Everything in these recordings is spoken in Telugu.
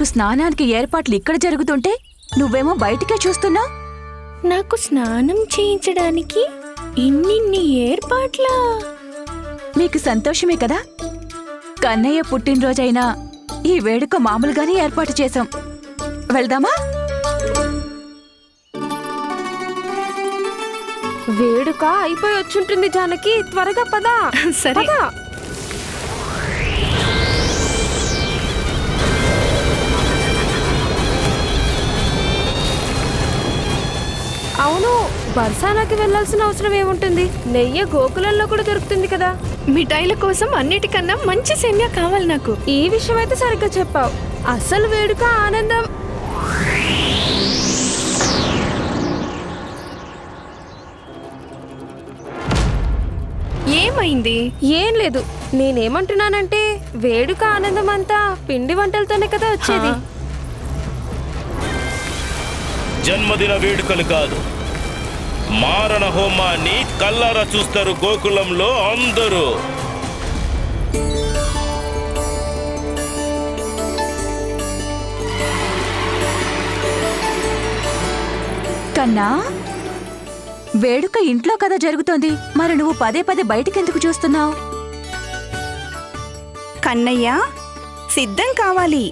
నీకు స్నానానికి ఏర్పాట్లు ఇక్కడ జరుగుతుంటే నువ్వేమో బయటికే చూస్తున్నావు. నాకు స్నానం చేయించడానికి ఇన్నిన్ని ఏర్పాట్లా? మీకు సంతోషమే కదా? కన్నయ్య పుట్టినరోజైనా ఈ వేడుక మామూలుగానే ఏర్పాటు చేశాం. వెళ్దామా? వేడుక అయిపోయి వచ్చుంటుంది జానకి, త్వరగా పదా. సరే. అవును, బర్సానాకి వెళ్లాల్సిన అవసరం ఏముంటుంది? నెయ్యి గోకులంలో కూడా దొరుకుతుంది కదా. మిఠాయిల కోసం అన్నిటికన్నా మంచి సేమ్యా కావాలి నాకు. ఈ విషయం అయితే సరిగ్గా చెప్పావు. అసలు వేడుక ఆనందం. ఏమైంది? ఏం లేదు, నేనేమంటున్నానంటే వేడుక ఆనందం అంతా పిండి వంటలతోనే కదా వచ్చేది. జన్మదిన వేడుకలు కాదు, మారణ హోమాన్ని కల్లారా చూస్తారు గోకులంలో అందరూ. కన్నా, వేడుక ఇంట్లో కదా జరుగుతోంది, మరి నువ్వు పదే పదే బయటికెందుకు చూస్తున్నావు? కన్నయ్య, సిద్ధం కావాలి.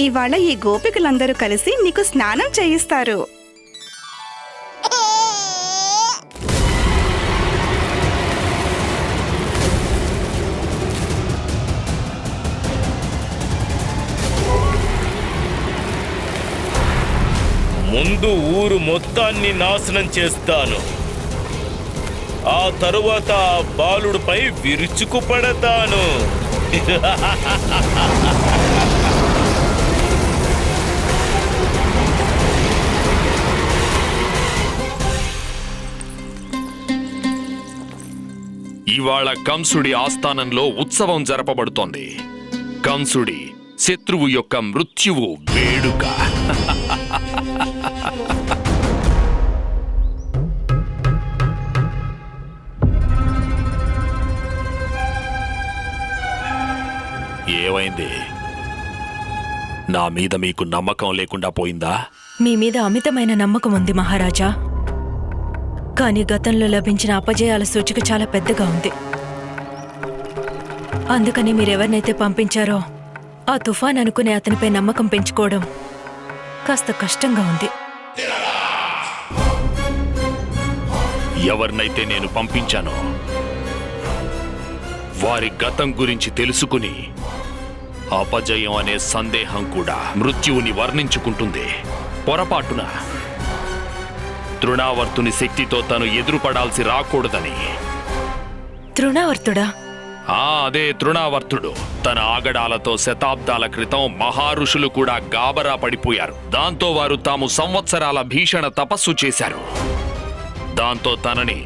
ఇవాళ ఈ గోపికలందరూ కలిసి నీకు స్నానం చేయిస్తారు. ముందు ఊరు మొత్తాన్ని నాశనం చేస్తాను, ఆ తరువాత ఆ బాలుడిపై విరుచుకుపడతాను. ఇవాళ కంసుడి ఆస్థానంలో ఉత్సవం జరపబడుతోంది. కంసుడి శత్రువు యొక్క మృత్యువు వేడుక. ఏమైంది? నా మీద మీకు నమ్మకం లేకుండా పోయిందా? మీ మీద అమితమైన నమ్మకం ఉంది మహారాజా. కానీ గతంలో లభించిన అపజయాల సూచిక చాలా పెద్దగా ఉంది. అందుకని మీరెవరినైతే పంపించారో ఆ తుఫాన్ అనుకునే అతనిపై నమ్మకం పెంచుకోవడం కాస్త కష్టంగా ఉంది. ఎవరినైతే నేను పంపించానో వారి గతం గురించి తెలుసుకుని అపజయం అనే సందేహం కూడా మృత్యువుని వర్ణించుకుంటుంది. పొరపాటున తృణావర్తుని శక్తితో తను ఎదురుపడాల్సి రాకూడదని. తృణావర్తుడా? అదే తృణావర్తుడు. తన ఆగడాలతో శతాబ్దాల క్రితం మహారుషులు కూడా గాబరా పడిపోయారు. దాంతో వారు తాము సంవత్సరాల భీషణ తపస్సు చేశారు. దాంతో తనని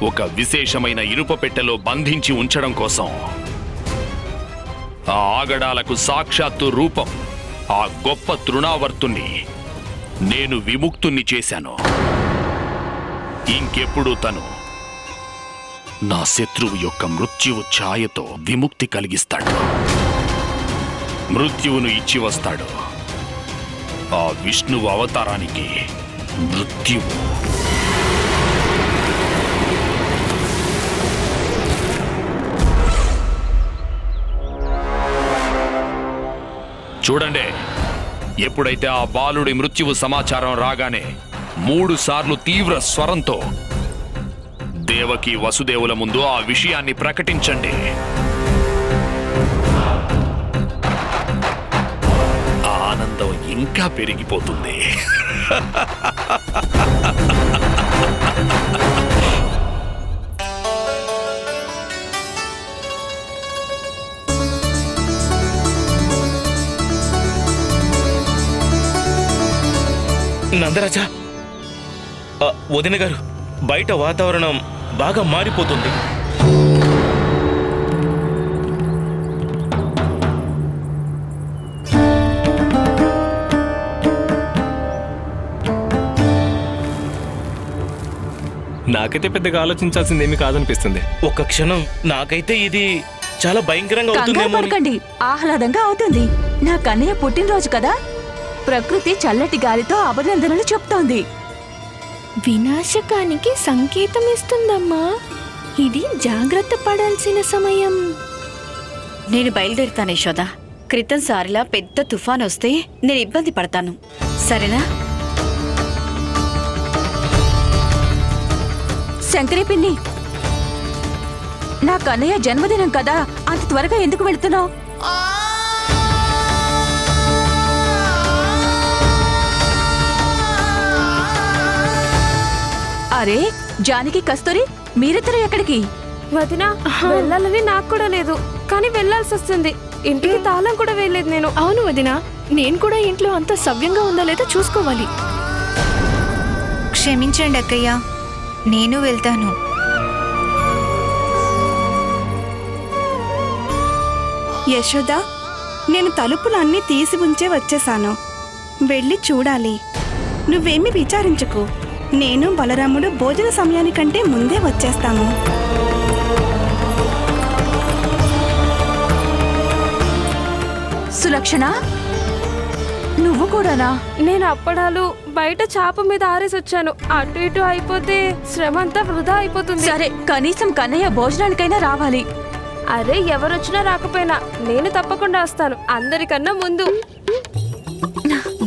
ఒక విశేషమైన ఇనుప పెట్టెలో బంధించి ఉంచడం కోసం ఆ ఆగడాలకు సాక్షాత్తు రూపం ఆ గొప్ప తృణావర్తుణ్ణి నేను విముక్తుణ్ణి చేశాను. ఇంకెప్పుడు తను నా శత్రువు యొక్క మృత్యువు ఛాయతో విముక్తి కలిగిస్తాడు. మృత్యువును ఇచ్చి వస్తాడు. ఆ విష్ణువు అవతారానికి మృత్యువు. చూడండి, ఎప్పుడైతే ఆ బాలుడి మృత్యువు సమాచారం రాగానే 3 సార్లు తీవ్ర స్వరంతో దేవకి వసుదేవుల ముందు ఆ విషయాన్ని ప్రకటించండి. ఆనందం ఇంకా పెరిగిపోతుంది. నందరాజా, వదిన గారు, బయట వాతావరణం బాగా మారిపోతుంది. నాకైతే పెద్దగా ఆలోచించాల్సిందేమీ కాదనిపిస్తుంది. ఒక్క క్షణం నాకైతే ఇది చాలా భయంకరంగా కంగారు అవుతుందేమో. పడకండి, ఆహ్లాదంగా అవుతుంది. నా కన్నయ్య పుట్టినరోజు కదా, ప్రకృతి చల్లటి గాలితో అభినందనలు చెప్తోంది. వినాశకానికి సంకేతం ఇస్తుందమ్మా. ఇది జాగ్రత్త పడాల్సిన సమయం. నేను బయలుదేరుతాను యశోద. క్రితం సారిలా పెద్ద తుఫాన్ వస్తే నేను ఇబ్బంది పడతాను, సరేనా? శంకరి పిన్ని, నా కన్నయ్య జన్మదినం కదా, అంత త్వరగా ఎందుకు వెళ్తున్నావు? అరే జానకి, కస్తూరి, మీరిద్దరు ఎక్కడికి? వదినా, వెళ్ళాలని నాకు కూడా లేదు, కానీ వెళ్ళాల్సి వస్తుంది. ఇంటికి తాళం కూడా వేయలేదు నేను. అవును వదినా, నేను కూడా ఇంట్లో అంత సవ్యంగా ఉందా లేదా చూసుకోవాలి. క్షమించండి అక్కయ్య, నేను వెళ్తాను. యశోద, నేను తలుపులన్నీ తీసి ఉంచే వచ్చేశాను. వెళ్ళి చూడాలి. నువ్వేమీ విచారించుకు. నేను బలరాముడు భోజన సమయానికంటే ముందే వచ్చేస్తాము. సులక్షణ, నువ్వు కూడానా? నేను అప్పడాలు బయట చాప మీద ఆరేసి వచ్చాను. అటు ఇటు అయిపోతే శ్రమ అంతా వృధా అయిపోతుంది. సరే, కనీసం కన్నయ్య భోజనానికైనా రావాలి. అరే, ఎవరొచ్చినా రాకపోయినా నేను తప్పకుండా వస్తాను, అందరికన్నా ముందు.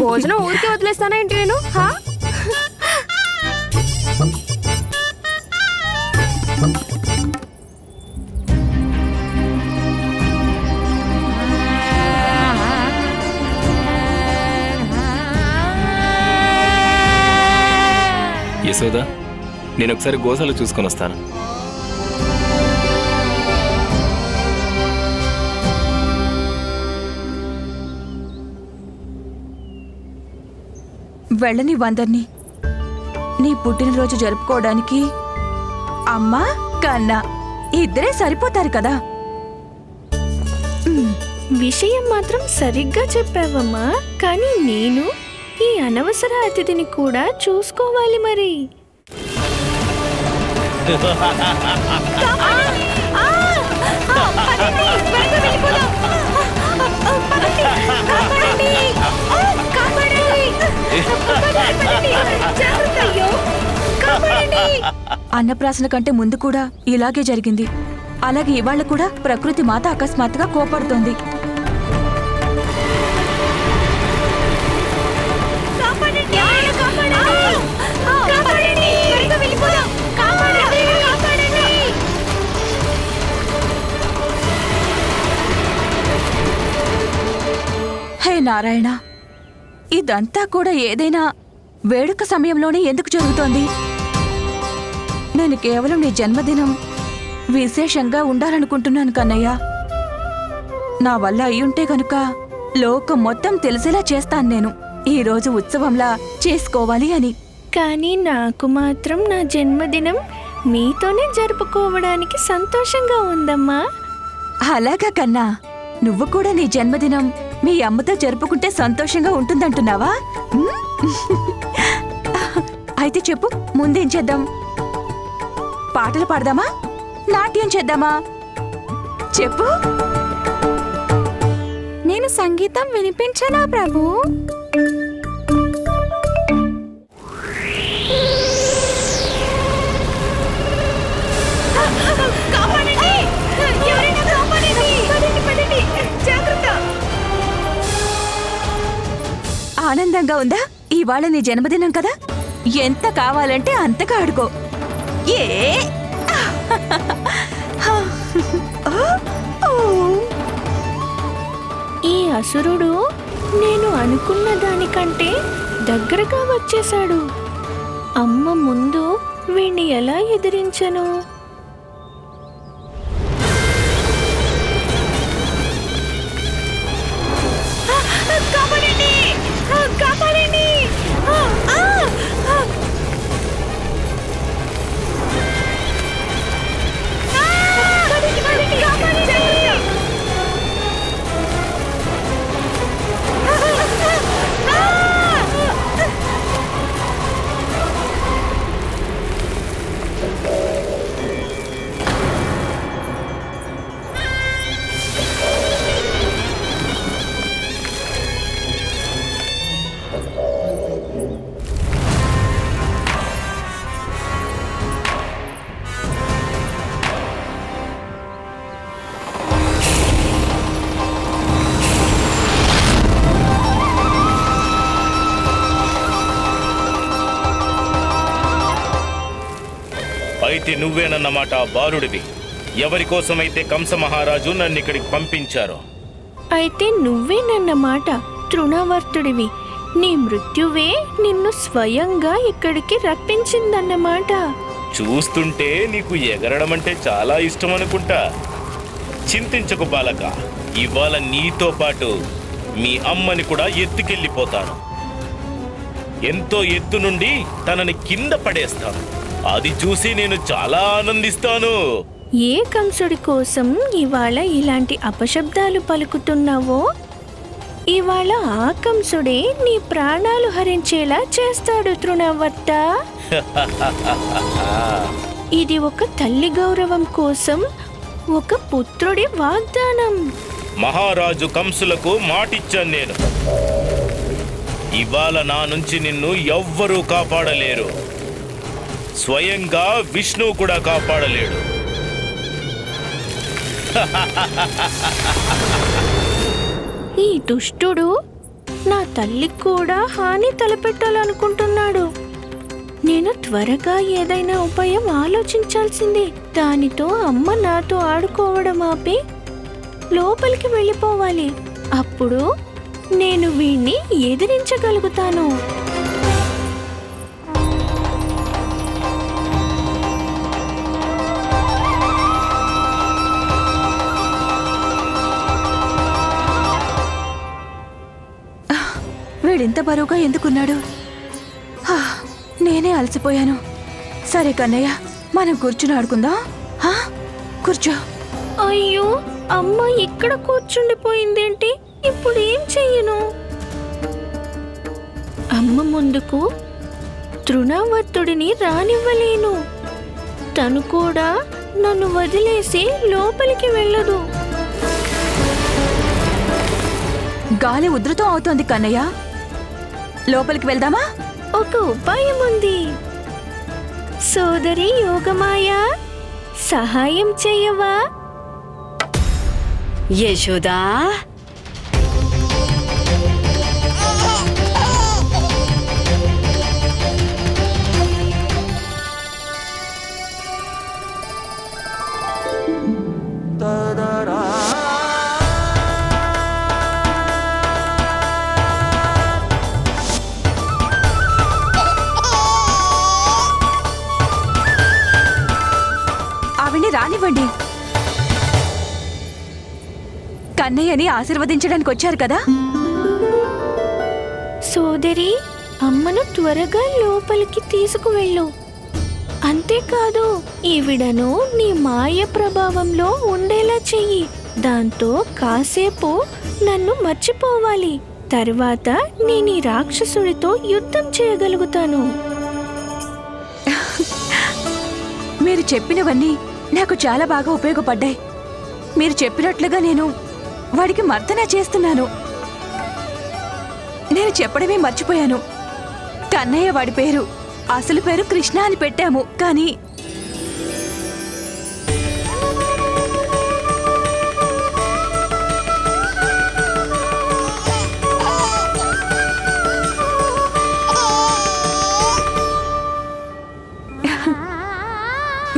భోజనం ఊరికే వదిలేస్తానా ఏంటి నేను? యశోద, నేను ఒకసారి గోశాల చూసుకొని వస్తాను. వెళ్ళని వందర్ని. నీ పుట్టినరోజు జరుపుకోవడానికి అమ్మా, కన్నా ఇద్దరే సరిపోతారు కదా. విషయం మాత్రం సరిగ్గా చెప్పావమ్మా. కానీ నేను ఈ అనవసర అతిథిని కూడా చూసుకోవాలి మరి. అన్నప్రాసన కంటే ముందు కూడా ఇలాగే జరిగింది. అలాగే ఇవాళ కూడా ప్రకృతి మాత అకస్మాత్తుగా కోపడుతోంది. హే నారాయణ, ఇదంతా కూడా ఏదైనా వేడుక సమయంలోనే ఎందుకు జరుగుతోంది? నేను కేవలం నీ జన్మదినం విశేషంగా ఉండాలనుకుంటున్నాను కన్నయ్య. నా వల్ల అయ్యుంటే గనుక లోకం మొత్తం తెలిసేలా చేస్తాను నేను. ఈ రోజు ఉత్సవంలా చేసుకోవాలి అని. కానీ నాకు మాత్రం నా జన్మదినం మీతోనే జరుపుకోవడానికి సంతోషంగా ఉందమ్మా. అలాగా కన్నా, నువ్వు కూడా నీ జన్మదినం మీ అమ్మతో జరుపుకుంటే సంతోషంగా ఉంటుందంటున్నావా? అయితే చెప్పు, ముందేం చేద్దాం? పాటలు పాడదామా? నాట్యం చేద్దామా? చెప్పు. నేను సంగీతం వినిపించనా ప్రభు? ఆనందంగా ఉందా? ఇవాళ నీ జన్మదినం కదా, ఎంత కావాలంటే అంతగా ఆడుకో. ఏ ఈ అసురుడు నేను అనుకున్న దానికంటే దగ్గరగా వచ్చేశాడు. అమ్మ ముందు వీణ్ణి ఎలా ఎదిరించను? అయితే నువ్వేనన్నమాట ఆ బాలుడివి. ఎవరి కోసమైతే కంస మహారాజు నన్ను ఇక్కడికి పంపించారో. అయితే నువ్వేనన్నమాట తృణవర్తుడివి. నీ మృత్యువే నిన్ను స్వయంగా ఇక్కడికి రప్పించిందన్నమాట. చూస్తుంటే నీకు ఎగరడం అంటే చాలా ఇష్టం అనుకుంటా. చింతించకు బాలక, ఇవాళ నీతో పాటు మీ అమ్మని కూడా ఎత్తుకెళ్ళిపోతాను. ఎంతో ఎత్తు నుండి తనని కింద పడేస్తాను. అది చూసి నేను చాలా ఆనందిస్తాను. ఏ కంసుడి కోసం ఇవాళ ఇలాంటి అపశబ్దాలు పలుకుతున్నావో ఇవాళ ఆ కంసుడే నీ ప్రాణాలు హరించేలా చేస్తాడు తృణవర్త. ఇది ఒక తల్లి గౌరవం కోసం ఒక పుత్రుడి వాగ్దానం. మహారాజు కంసులకు మాటిచ్చాను నేను. ఇవాళ నా నుంచి నిన్ను ఎవ్వరూ కాపాడలేరు. స్వయంగా విష్ణువు కూడా కాపాడలేడు. ఈ దుష్టుడు నా తల్లికి కూడా హాని తలపెట్టాలనుకుంటున్నాడు. నేను త్వరగా ఏదైనా ఉపాయం ఆలోచించాల్సింది. దానితో అమ్మ నాతో ఆడుకోవడం ఆపి లోపలికి వెళ్ళిపోవాలి. అప్పుడు నేను వీణ్ణి ఎదిరించగలుగుతాను. వీడింత బరువుగా ఎందుకున్నాడు? నేనే అలసిపోయాను. సరే కన్నయ్య, మనం కూర్చుని ఆడుకుందాం. కూర్చో. అయ్యో, అమ్మ ఇక్కడ కూర్చుండిపోయిందేంటి? ఇప్పుడు ఏం చెయ్యను? అమ్మ ముందుకు తృణవర్తుడిని రానివ్వలేను. తను కూడా నన్ను వదిలేసి లోపలికి వెళ్ళదు. గాలి ఉధృతం అవుతోంది కన్నయ్య. లోపలికి వెళ్దామా? ఒక ఉపాయం ఉంది. సోదరి యోగమాయ, సహాయం చెయ్యవా? యశోదా, ఆవిడ్ని రానివ్వండి. కన్నయ్యని ఆశీర్వదించడానికి వచ్చారు కదా. సోదరి, అమ్మను త్వరగా లోపలికి తీసుకువెళ్ళు. అంతేకాదు, ఈవిడను నీ మాయ ప్రభావంలో ఉండేలా చెయ్యి. దాంతో కాసేపు నన్ను మర్చిపోవాలి. తర్వాత నేను ఈ రాక్షసుడితో యుద్ధం చేయగలుగుతాను. మీరు చెప్పినవన్నీ నాకు చాలా బాగా ఉపయోగపడ్డాయి. మీరు చెప్పినట్లుగా నేను వాడికి మర్దన చేస్తున్నాను. నేను చెప్పడమే మర్చిపోయాను. కన్నయ్య వాడి పేరు, అసలు పేరు కృష్ణ అని పెట్టాము. కానీ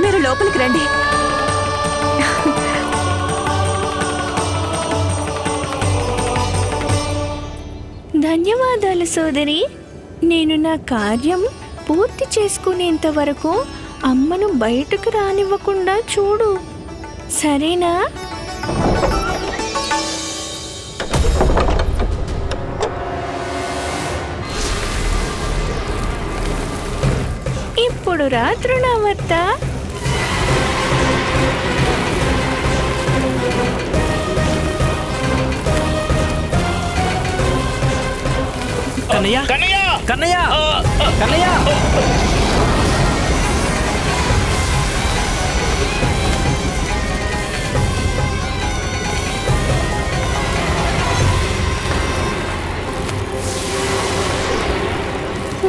మీరు లోపలికి రండి. ధన్యవాదాలు సోదరి. నేను నా కార్యం పూర్తి చేసుకునేంత వరకు అమ్మను బయటకు రానివ్వకుండా చూడు, సరేనా? ఇప్పుడు రా తృణవర్త. కన్నయ్య, కన్నయ్య! కన్నయ్య, కన్నయ్య!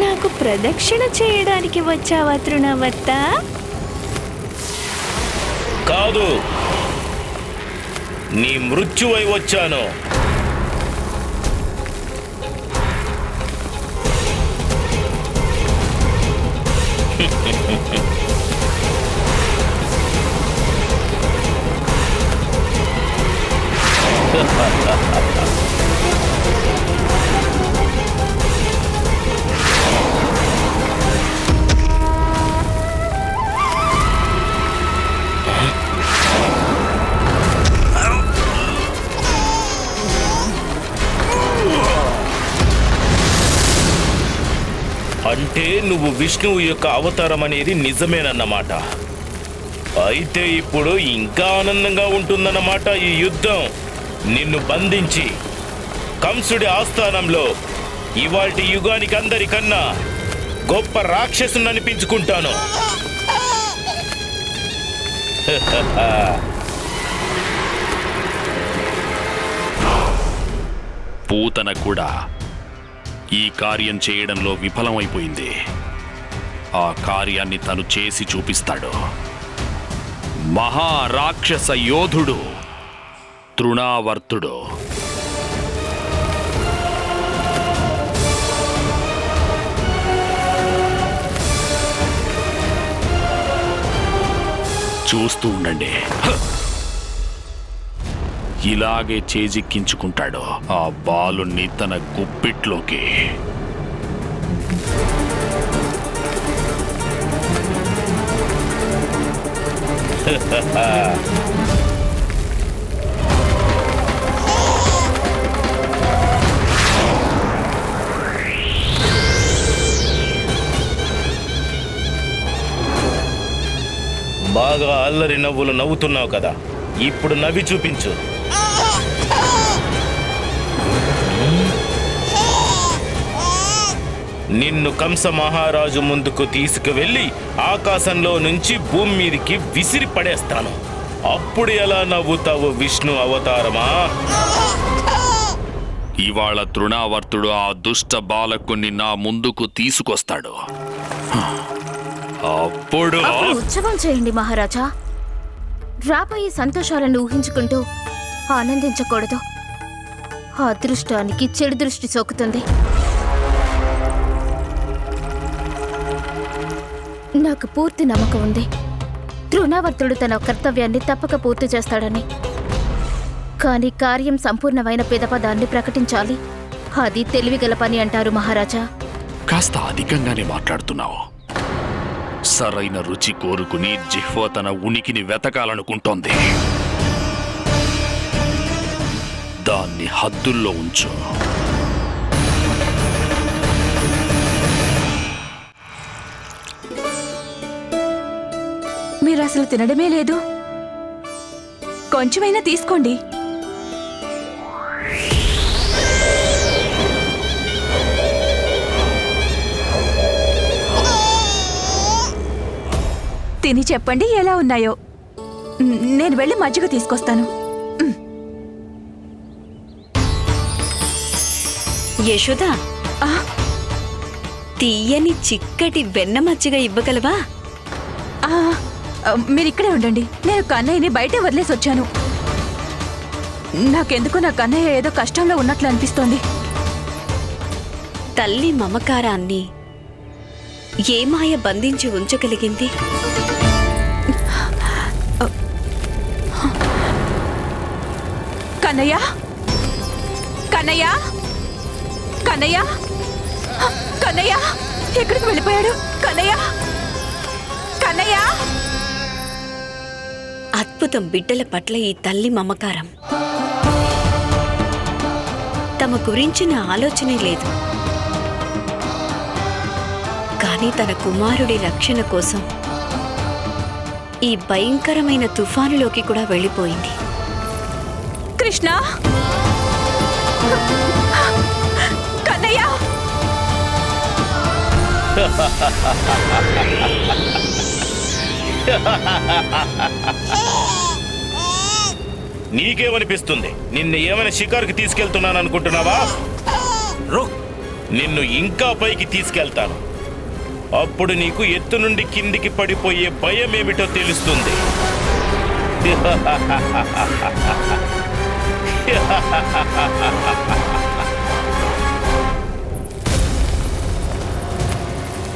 నాకు ప్రదక్షిణ చేయడానికి వచ్చావా తృణవర్త? కాదు, నీ మృత్యువై వచ్చాను. అంటే నువ్వు విష్ణువు యొక్క అవతారం అనేది నిజమేనన్నమాట. అయితే ఇప్పుడు ఇంకా ఆనందంగా ఉంటుందన్నమాట ఈ యుద్ధం. నిన్ను బంధించి కంసుడి ఆస్థానంలో ఇవాల్టి యుగానికి అందరికన్నా గొప్ప రాక్షసుని అనిపించుకుంటాను. పూతన కూడా ఈ కార్యం చేయడంలో విఫలమైపోయింది. ఆ కార్యాన్ని తను చేసి చూపిస్తాడు. మహారాక్షస యోధుడు తృణావర్తుడు. చూస్తూ ఉండండి. ఇలాగే చేజిక్కించుకుంటాడు ఆ బాలుని తన గుప్పిట్లోకి. బాగా అల్లరి నవ్వులు నవ్వుతున్నావు కదా, ఇప్పుడు నవ్వి చూపించు. నిన్ను కంస మహారాజు ముందుకు తీసుకువెళ్ళి ఆకాశంలో నుంచి భూమి మీదికి విసిరి పడేస్తాను. అప్పుడు ఎలా నవ్వుతావు విష్ణు అవతారమా? ఇవాళ తృణావర్తుడు ఆ దుష్ట బాలకుని నా ముందుకు తీసుకొస్తాడు. అప్పుడు ఉత్సవం చేయండి మహారాజా. రాబోయే సంతోషాలను ఊహించుకుంటూ ఆనందించకూడదు. ఆ అదృష్టానికి చెడు దృష్టి సోకుతుంది. నాకు పూర్తి నమ్మకం ఉంది, తృణావర్తుడు తన కర్తవ్యాన్ని తప్పక పూర్తి చేస్తాడని. కానీ కార్యం సంపూర్ణమైన పిదపదాన్ని ప్రకటించాలి. అది తెలివిగల పని అంటారు మహారాజా. కాస్త అధికంగానే మాట్లాడుతున్నావు. సరైన రుచి కోరుకుని జిహ్వ తన ఉనికిని వెతకాలనుకుంటోంది. దాన్ని హద్దుల్లో ఉంచు. మీరు అసలు తినడమే లేదు. కొంచెమైనా తీసుకోండి. తిని చెప్పండి ఎలా ఉన్నాయో. నేను వెళ్ళి మజ్జిగ తీసుకొస్తాను. యశోదా, తీయని చిక్కటి వెన్న మజ్జిగ ఇవ్వగలవా? మీరు ఇక్కడే ఉండండి. నేను కన్నయ్యని బయటే వదిలేసి వచ్చాను. నాకెందుకు నా కన్నయ్య ఏదో కష్టంలో ఉన్నట్లు అనిపిస్తోంది. తల్లి మమకారాన్ని ఏ మాయ బంధించి ఉంచగలిగింది? కన్నయ్య, కన్నయ్య, కన్నయ్య, కన్నయ్య ఎక్కడికి వెళ్ళిపోయాడు? కన్నయ్య, కన్నయ్య. అద్భుతం బిడ్డల పట్ల ఈ తల్లి మమకారం. తమ గురించిన ఆలోచనే లేదు, కానీ తన కుమారుడి రక్షణ కోసం ఈ భయంకరమైన తుఫానులోకి కూడా వెళ్ళిపోయింది. కృష్ణ, కన్నయ్య. నీకేమనిపిస్తుంది? నిన్ను ఏమైనా షికారుకి తీసుకెళ్తున్నాను అనుకుంటున్నావా? నిన్ను ఇంకా పైకి తీసుకెళ్తాను. అప్పుడు నీకు ఎత్తు నుండి కిందికి పడిపోయే భయం ఏమిటో తెలుస్తుంది.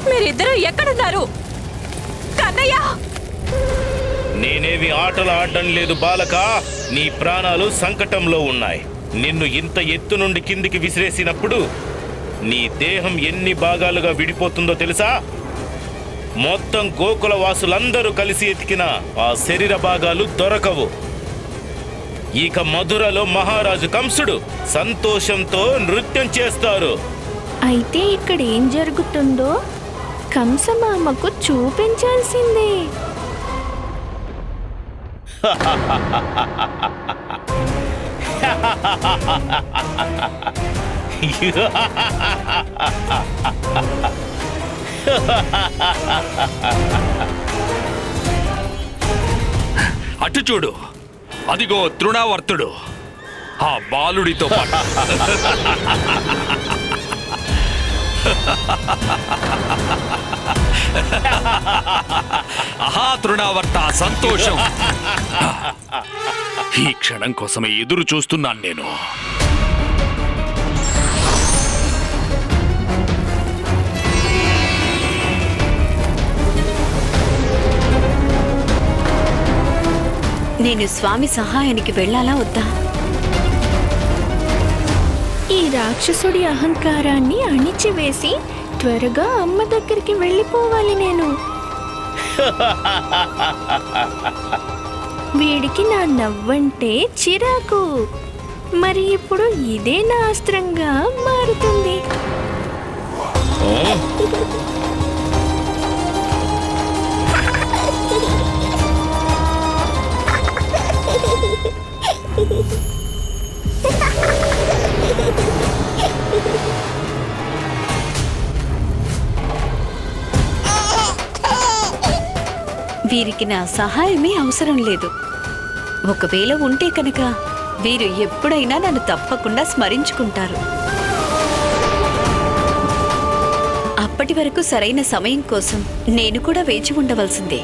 మీరిద్దరూ ఎక్కడున్నారు? కన్నయ్య, నేనేవి ఆటలు ఆడడం లేదు బాలక. నీ ప్రాణాలు సంకటంలో ఉన్నాయి. నిన్ను ఇంత ఎత్తు నుండి కిందికి విసిరేసినప్పుడు నీ దేహం ఎన్ని భాగాలుగా విడిపోతుందో తెలుసా? మొత్తం గోకుల వాసులందరూ కలిసి ఎతికిన ఆ శరీర భాగాలు దొరకవు. ఇక మధురలో మహారాజు కంసుడు సంతోషంతో నృత్యం చేస్తారు. అయితే ఇక్కడ ఏం జరుగుతుందో కంసమామకు చూపించాల్సిందే. అటు చూడు, అదిగో తృణావర్తుడు ఆ బాలుడితో పాటు. ఆహా తృణావర్త, సంతోషం. ఈ క్షణం కోసమే ఎదురు చూస్తున్నాను నేను. నేను స్వామి సహాయానికి వెళ్ళాలా వద్దా? ఈ రాక్షసుడి అహంకారాన్ని అణిచివేసి త్వరగా అమ్మ దగ్గరికి వెళ్ళిపోవాలి నేను. వీడికి నా నవ్వంటే చిరాకు. మరి ఇప్పుడు ఇదే నా అస్త్రంగా మారుతుంది. వీరికి నా సహాయమే అవసరం లేదు. ఒకవేళ ఉంటే కనుక వీరు ఎప్పుడైనా నన్ను తప్పకుండా స్మరించుకుంటారు. అప్పటి వరకు సరైన సమయం కోసం నేను కూడా వేచి ఉండవలసిందే.